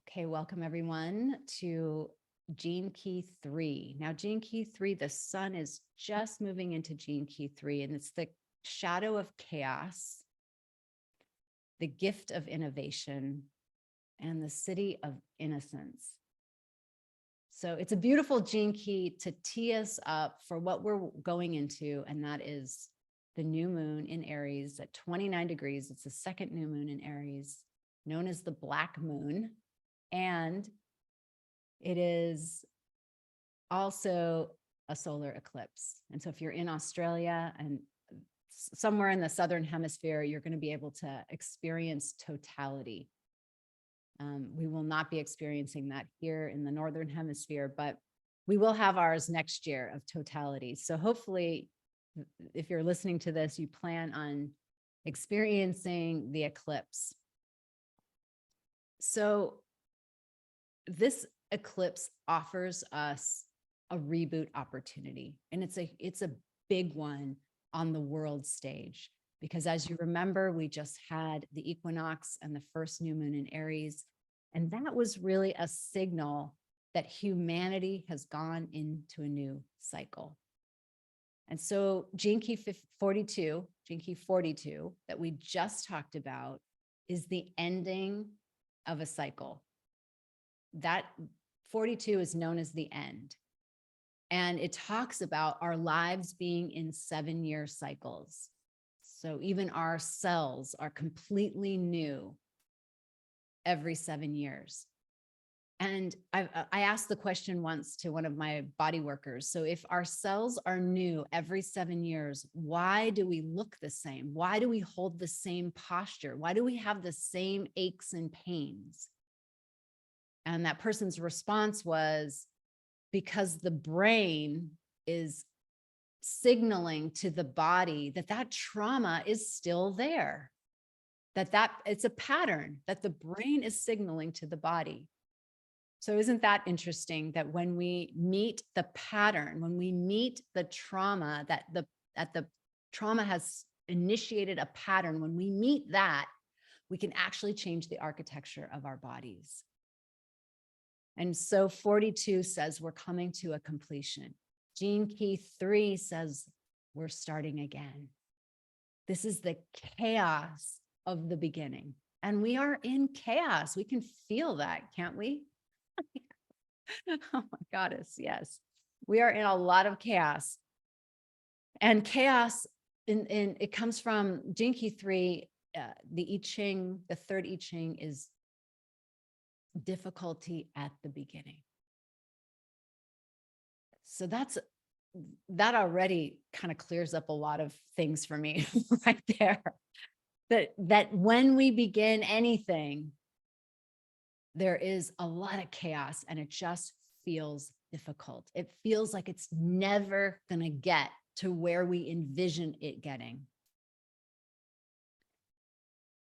Okay, welcome everyone to Gene Key 3. Now, Gene Key 3, the sun is just moving into Gene Key 3, and it's the shadow of chaos, the gift of innovation, and the city of innocence. So it's a beautiful Gene Key to tee us up for what we're going into, and that is the new moon in Aries at 29 degrees. It's the second new moon in Aries, known as the Black Moon. And it is also a solar eclipse. And so if you're in Australia and somewhere in the Southern Hemisphere, you're going to be able to experience totality. We will not be experiencing that here in the Northern Hemisphere, but we will have ours next year of totality. So hopefully, if you're listening to this, you plan on experiencing the eclipse. So this eclipse offers us a reboot opportunity, and it's a big one on the world stage, because as you remember, we just had the equinox and the first new moon in Aries, and that was really a signal that humanity has gone into a new cycle. And so Gene Key 42, Gene Key 42 that we just talked about is the ending of a cycle. That 42 is known as the end. And it talks about our lives being in 7-year cycles. So even our cells are completely new every 7 years. And I asked the question once to one of my body workers. So if our cells are new every 7 years, why do we look the same? Why do we hold the same posture? Why do we have the same aches and pains? And that person's response was, because the brain is signaling to the body that trauma is still there, that it's a pattern that the brain is signaling to the body. So isn't that interesting that when we meet the pattern, when we meet the trauma, that the trauma has initiated a pattern, when we meet that, we can actually change the architecture of our bodies. And so 42 says we're coming to a completion. Gene Key 3 says we're starting again. This is the chaos of the beginning. And we are in chaos. We can feel that, can't we? Oh my goddess, yes. We are in a lot of chaos. And chaos, it comes from Gene Key 3, the I Ching, the third I Ching is difficulty at the beginning. So that already kind of clears up a lot of things for me right there. That when we begin anything, there is a lot of chaos and it just feels difficult. It feels like it's never going to get to where we envision it getting.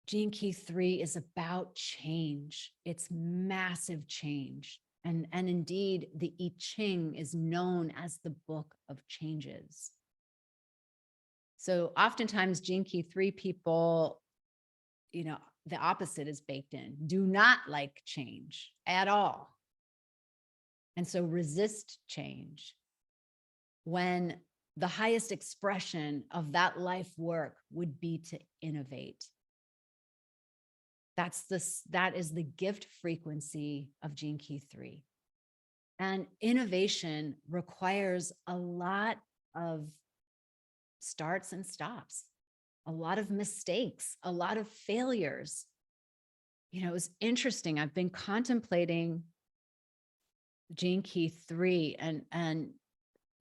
Gene Key 3 is about change. It's massive change. And indeed, the I Ching is known as the book of changes. So oftentimes Gene Key 3 people, the opposite is baked in, do not like change at all. And so resist change, when the highest expression of that life work would be to innovate. That is the gift frequency of Gene Key 3. And innovation requires a lot of starts and stops, a lot of mistakes, a lot of failures. It was interesting. I've been contemplating Gene Key 3, and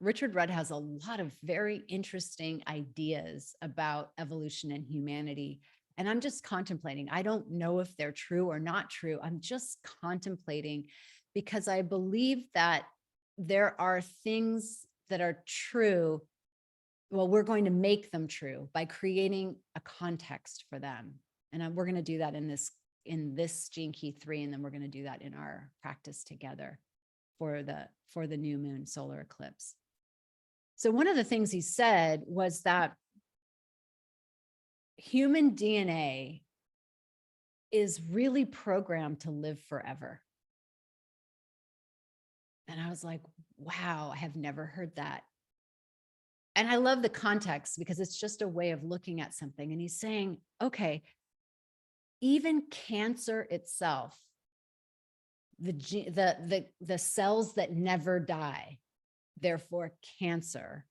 Richard Rudd has a lot of very interesting ideas about evolution and humanity. And I'm just contemplating. I don't know if they're true or not true. I'm just contemplating, because I believe that there are things that are true. Well, we're going to make them true by creating a context for them. And we're going to do that in this Gene Key 3. And then we're going to do that in our practice together for the new moon solar eclipse. So one of the things he said was that human DNA is really programmed to live forever. And I was like, wow, I have never heard that. And I love the context because it's just a way of looking at something. And he's saying, okay, even cancer itself, the cells that never die, therefore cancer,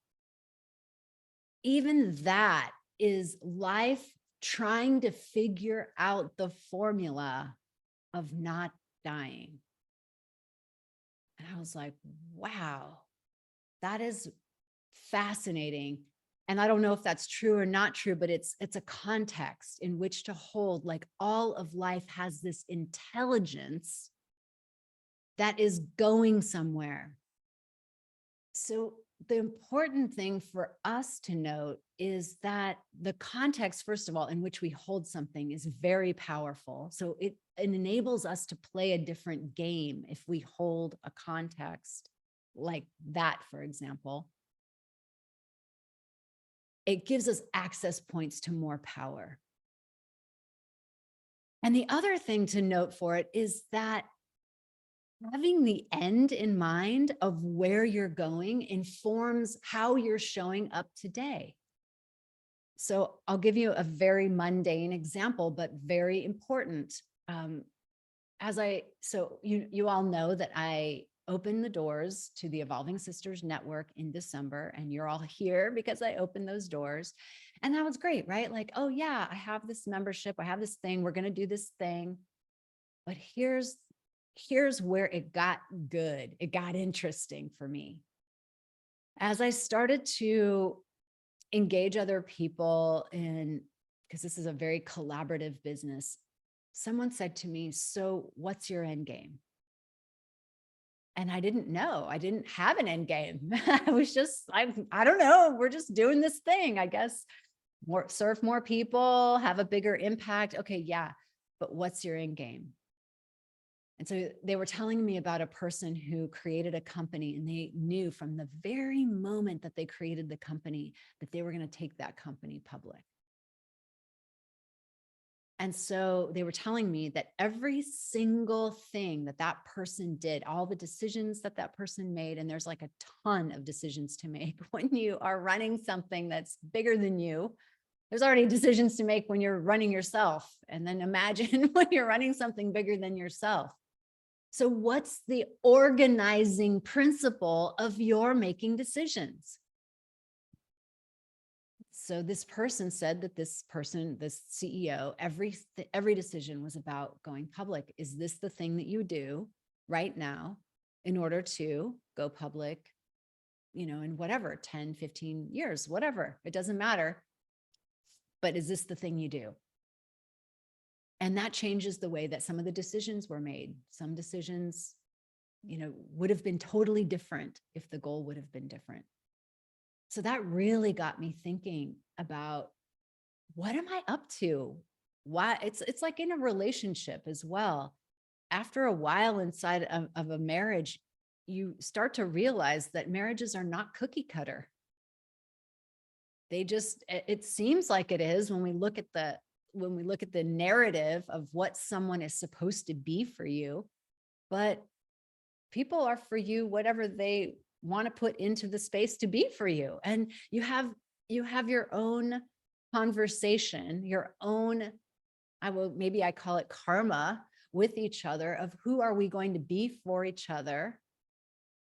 even that is life trying to figure out the formula of not dying. And I was like, wow, that is fascinating. And I don't know if that's true or not true, but it's a context in which to hold, like, all of life has this intelligence that is going somewhere. So the important thing for us to note is that the context, first of all, in which we hold something is very powerful. So it enables us to play a different game if we hold a context like that, for example. It gives us access points to more power. And the other thing to note for it is that having the end in mind of where you're going informs how you're showing up today. So I'll give you a very mundane example, but very important. So you all know that I opened the doors to the Evolving Sisters Network in December, and you're all here because I opened those doors. And that was great, right? Like, oh yeah, I have this membership, I have this thing, we're going to do this thing. But here's where it got good. It got interesting for me. As I started to engage other people in, because this is a very collaborative business, someone said to me, so what's your end game? And I didn't know. I didn't have an end game. I was just, I don't know. We're just doing this thing, I guess. Serve more people, have a bigger impact. Okay, yeah. But what's your end game? And so they were telling me about a person who created a company, and they knew from the very moment that they created the company that they were going to take that company public. And so they were telling me that every single thing that that person did, all the decisions that that person made, and there's like a ton of decisions to make when you are running something that's bigger than you. There's already decisions to make when you're running yourself. And then imagine when you're running something bigger than yourself. So what's the organizing principle of your making decisions? So this person said that this CEO, every decision was about going public. Is this the thing that you do right now in order to go public, in whatever, 10, 15 years, whatever, it doesn't matter. But is this the thing you do? And that changes the way that some of the decisions were made. Some decisions, would have been totally different if the goal would have been different. So that really got me thinking about, what am I up to? Why it's like in a relationship as well. After a while inside of a marriage, you start to realize that marriages are not cookie cutter. It seems like it is when we look at the narrative of what someone is supposed to be for you, but people are for you whatever they want to put into the space to be for you. And you have your own conversation, your own, maybe I call it karma, with each other of who are we going to be for each other.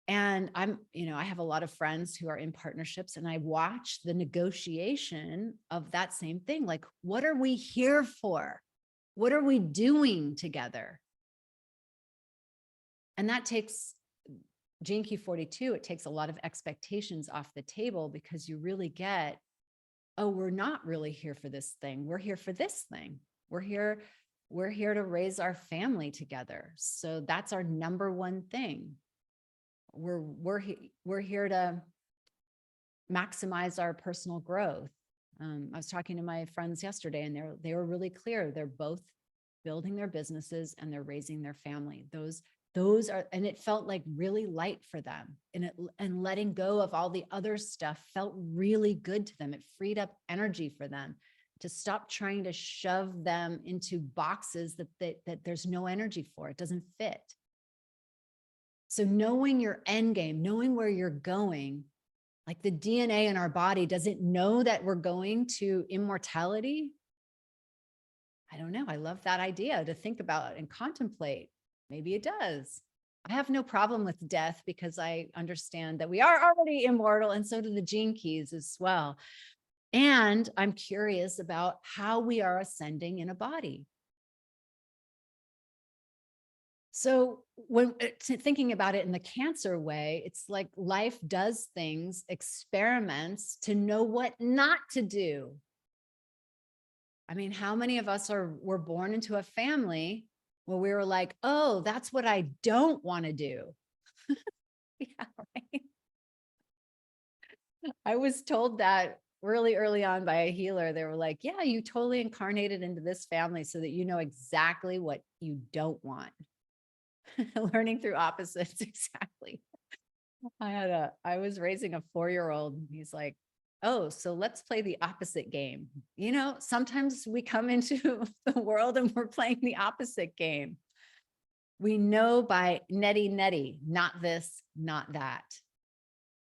And I have a lot of friends who are in partnerships, and I watch the negotiation of that same thing. Like, what are we here for? What are we doing together? And that takes Gene Key 42. It takes a lot of expectations off the table, because you really get, oh, we're not really here for this thing. We're here for this thing. We're here to raise our family together. So that's our number one thing. We're here to maximize our personal growth. I was talking to my friends yesterday, and they were really clear. They're both building their businesses and they're raising their family. Those are, and it felt like really light for them. And letting go of all the other stuff felt really good to them. It freed up energy for them to stop trying to shove them into boxes that there's no energy for. It doesn't fit. So knowing your end game, knowing where you're going, like the DNA in our body, does it know that we're going to immortality? I don't know. I love that idea to think about and contemplate. Maybe it does. I have no problem with death because I understand that we are already immortal, and so do the gene keys as well. And I'm curious about how we are ascending in a body. So when thinking about it in the Cancer way, it's like life does things, experiments to know what not to do. I mean, how many of us were born into a family where we were like, oh, that's what I don't want to do. Yeah, right. I was told that really early on by a healer. They were like, yeah, you totally incarnated into this family so that you know exactly what you don't want. Learning through opposites. Exactly. I was raising a 4-year-old. He's like, oh, so let's play the opposite game. You know, sometimes we come into the world and we're playing the opposite game. We know by neti, not this, not that.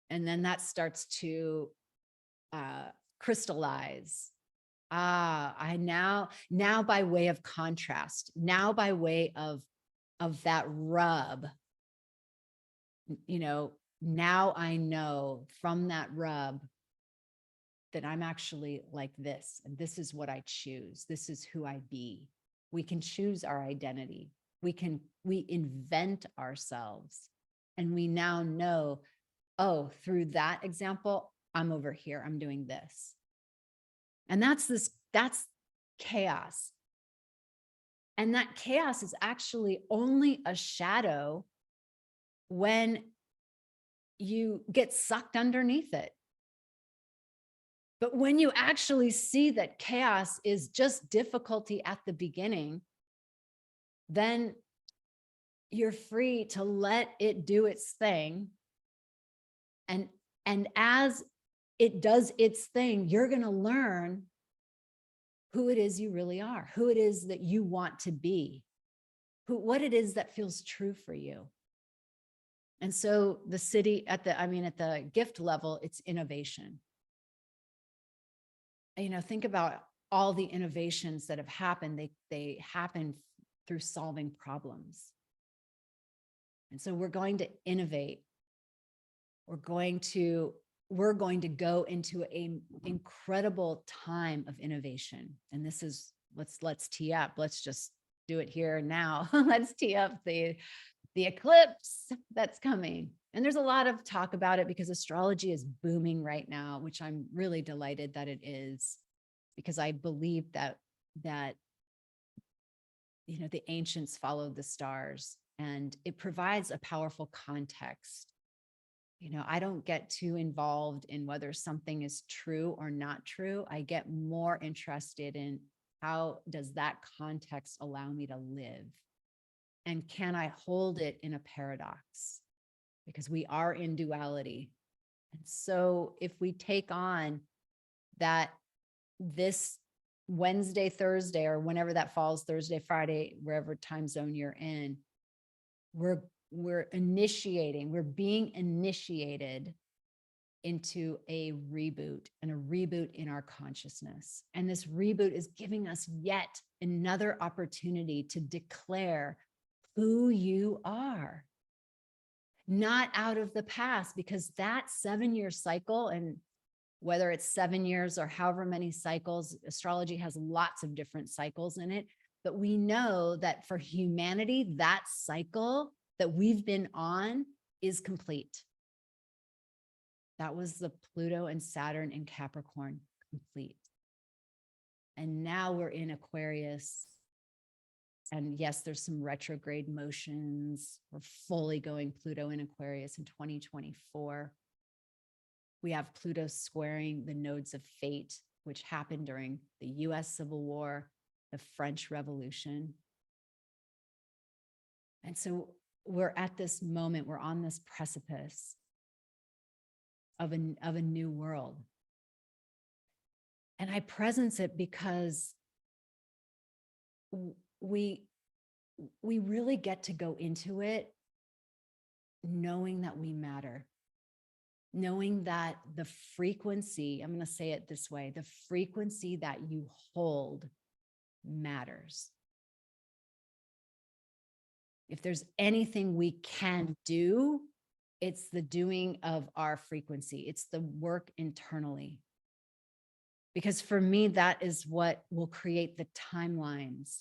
And then that starts to crystallize. I now by way of contrast, now by way of that rub, you know, now I know from that rub that I'm actually like this, and this is what I choose. This is who I be. We can choose our identity. We invent ourselves. And we now know, oh, through that example, I'm over here, I'm doing this. And that's chaos. And that chaos is actually only a shadow when you get sucked underneath it. But when you actually see that chaos is just difficulty at the beginning, then you're free to let it do its thing. And as it does its thing, you're going to learn who it is you really are, who it is that you want to be, what it is that feels true for you. And so the city at the gift level, it's innovation. You know, think about all the innovations that have happened. They happen through solving problems. And so we're going to innovate. We're going to go into an incredible time of innovation. And this is, let's tee up. Let's just do it here and now. Let's tee up the eclipse that's coming. And there's a lot of talk about it because astrology is booming right now, which I'm really delighted that it is, because I believe that you know, the ancients followed the stars, and it provides a powerful context. You know, I don't get too involved in whether something is true or not true. I get more interested in how does that context allow me to live? And can I hold it in a paradox? Because we are in duality. And so if we take on that this Wednesday, Thursday, or whenever that falls, Thursday, Friday, wherever time zone you're in, we're being initiated into a reboot, and a reboot in our consciousness. And this reboot is giving us yet another opportunity to declare who you are, not out of the past, because that 7-year cycle, and whether it's 7 years or however many cycles, astrology has lots of different cycles in it. But we know that for humanity, that cycle that we've been on is complete. That was the Pluto and Saturn in Capricorn, complete. And now we're in Aquarius. And yes, there's some retrograde motions. We're fully going Pluto in Aquarius in 2024. We have Pluto squaring the nodes of fate, which happened during the US Civil War, the French Revolution. And so we're at this moment, we're on this precipice of a new world. And I presence it because we really get to go into it knowing that we matter, knowing that the frequency, I'm going to say it this way, the frequency that you hold matters. If there's anything we can do, it's the doing of our frequency. It's the work internally. Because for me, that is what will create the timelines.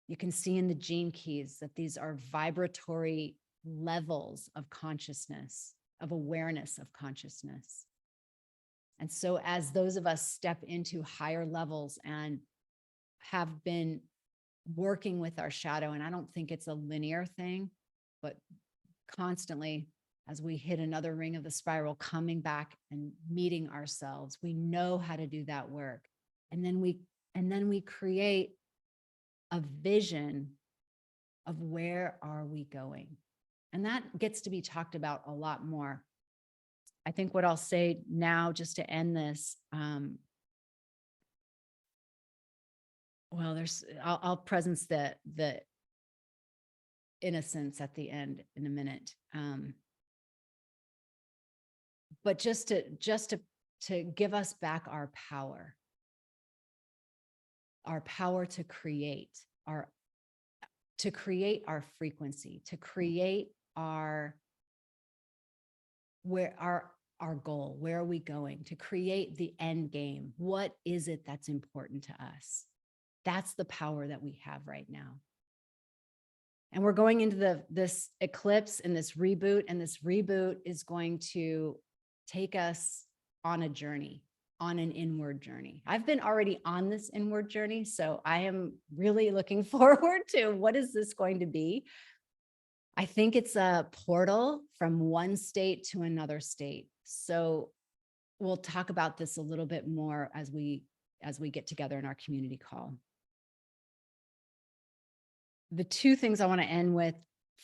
You can see in the gene keys that these are vibratory levels of consciousness, of awareness of consciousness. And so as those of us step into higher levels and have been working with our shadow, and I don't think it's a linear thing, but constantly as we hit another ring of the spiral, coming back and meeting ourselves, we know how to do that work. And then we create a vision of where are we going. And that gets to be talked about a lot more. I think what I'll say now, just to end this, well, I'll presence the innocence at the end in a minute. But just to give us back our power to create our frequency, to create our goal, where are we going, to create the end game. What is it that's important to us? That's the power that we have right now. And we're going into this eclipse and this reboot, and this reboot is going to take us on a journey, on an inward journey. I've been already on this inward journey, so I am really looking forward to what is this going to be. I think it's a portal from one state to another state. So we'll talk about this a little bit more as we get together in our community call. The two things I want to end with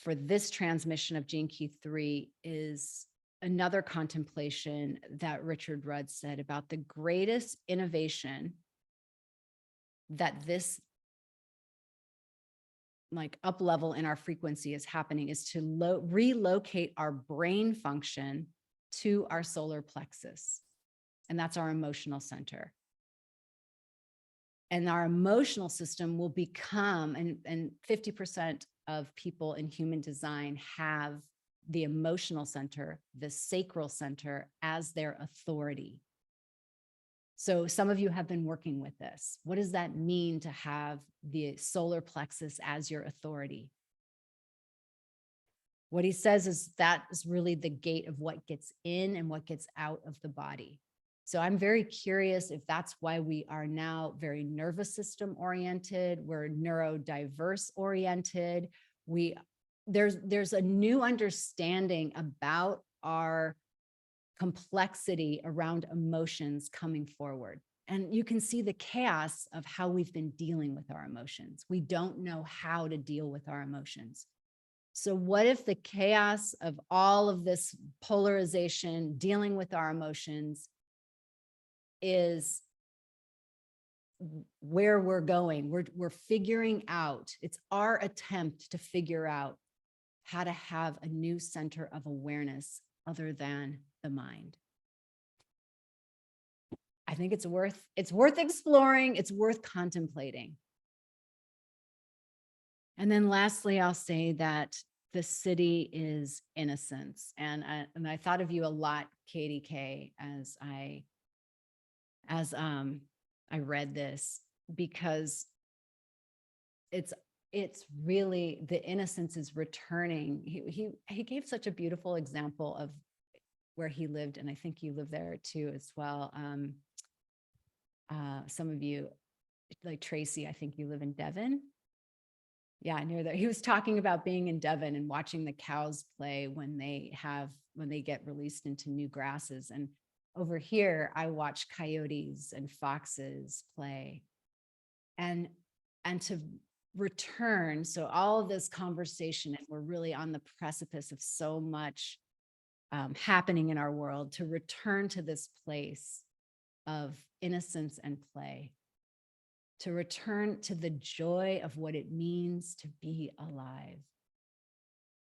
for this transmission of Gene Key 3 is another contemplation that Richard Rudd said about the greatest innovation that this up level in our frequency is happening is to relocate our brain function to our solar plexus. And that's our emotional center. And our emotional system will become, and 50% of people in human design have the emotional center, the sacral center, as their authority. So some of you have been working with this. What does that mean to have the solar plexus as your authority? What he says is that is really the gate of what gets in and what gets out of the body. So I'm very curious if that's why we are now very nervous system oriented. We're neurodiverse oriented. There's a new understanding about our complexity around emotions coming forward. And you can see the chaos of how we've been dealing with our emotions. We don't know how to deal with our emotions. So what if the chaos of all of this polarization, dealing with our emotions, is where we're going? We're figuring out, it's our attempt to figure out how to have a new center of awareness other than the mind. I think it's worth exploring, it's worth contemplating. And then lastly, I'll say that the city is innocence. And I thought of you a lot, Katie K, as I read this, because it's really, the innocence is returning. He gave such a beautiful example of where he lived, and I think you live there too as well. Some of you, like Tracy, I think you live in Devon. Yeah, near there. He was talking about being in Devon and watching the cows play when they get released into new grasses. And over here, I watch coyotes and foxes play. And to return, so all of this conversation, and we're really on the precipice of so much happening in our world, to return to this place of innocence and play, to return to the joy of what it means to be alive.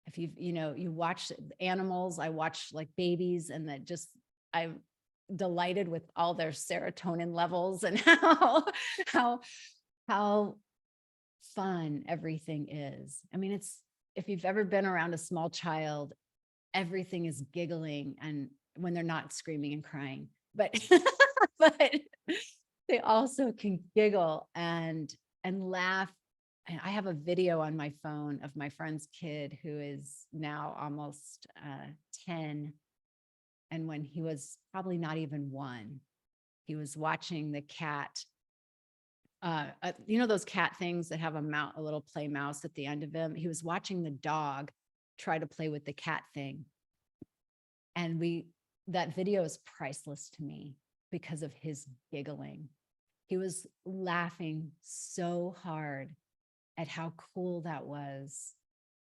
I if you watch animals, I watch like babies, and that just, I'm delighted with all their serotonin levels and how, how fun everything is. I mean, if you've ever been around a small child, everything is giggling, and when they're not screaming and crying, but, but they also can giggle and laugh. And I have a video on my phone of my friend's kid who is now almost 10. And when he was probably not even 1, he was watching the cat. Those cat things that have a little play mouse at the end of him. He was watching the dog try to play with the cat thing. And that video is priceless to me because of his giggling. He was laughing so hard at how cool that was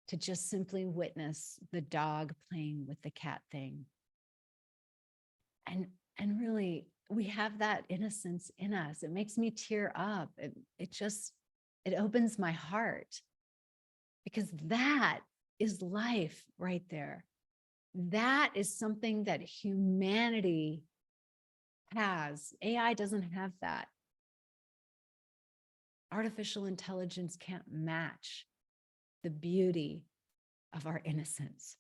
to just simply witness the dog playing with the cat thing. And really, we have that innocence in us. It makes me tear up. It opens my heart, because that is life right there. That is something that humanity has. AI doesn't have that. Artificial intelligence can't match the beauty of our innocence.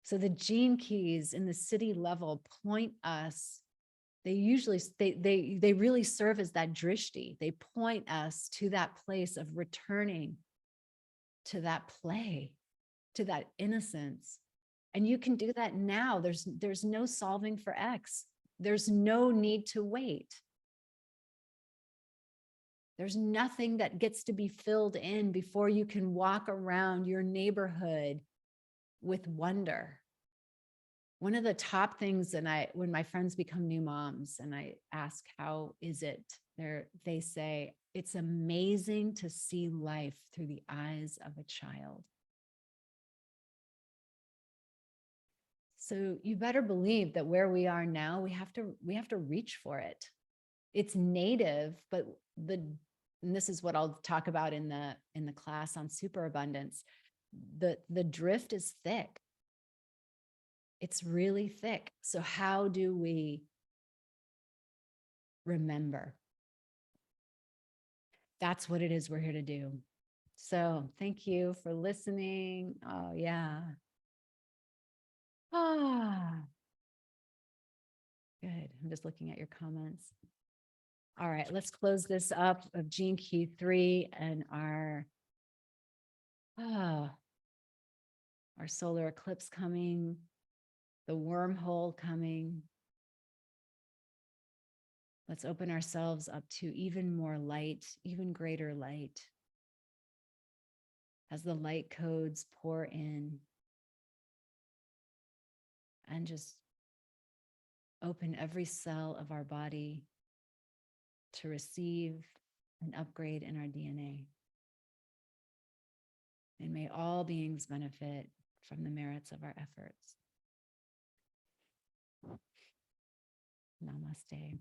So the gene keys in the city level point us, they really serve as that drishti. They point us to that place of returning to that play, to that innocence. And you can do that now. There's no solving for X. There's no need to wait. There's nothing that gets to be filled in before you can walk around your neighborhood with wonder. One of the top things, when my friends become new moms and I ask, how is it? They say, it's amazing to see life through the eyes of a child. So you better believe that where we are now, we have to reach for it. It's native, but and this is what I'll talk about in the class on superabundance. The drift is thick. It's really thick. So how do we remember? That's what it is we're here to do. So thank you for listening. Oh, yeah. Good. I'm just looking at your comments. All right, let's close this up of Gene Key 3 and our solar eclipse coming, the wormhole coming. Let's open ourselves up to even more light, even greater light. As the light codes pour in, and just open every cell of our body to receive an upgrade in our DNA. And may all beings benefit from the merits of our efforts. Namaste.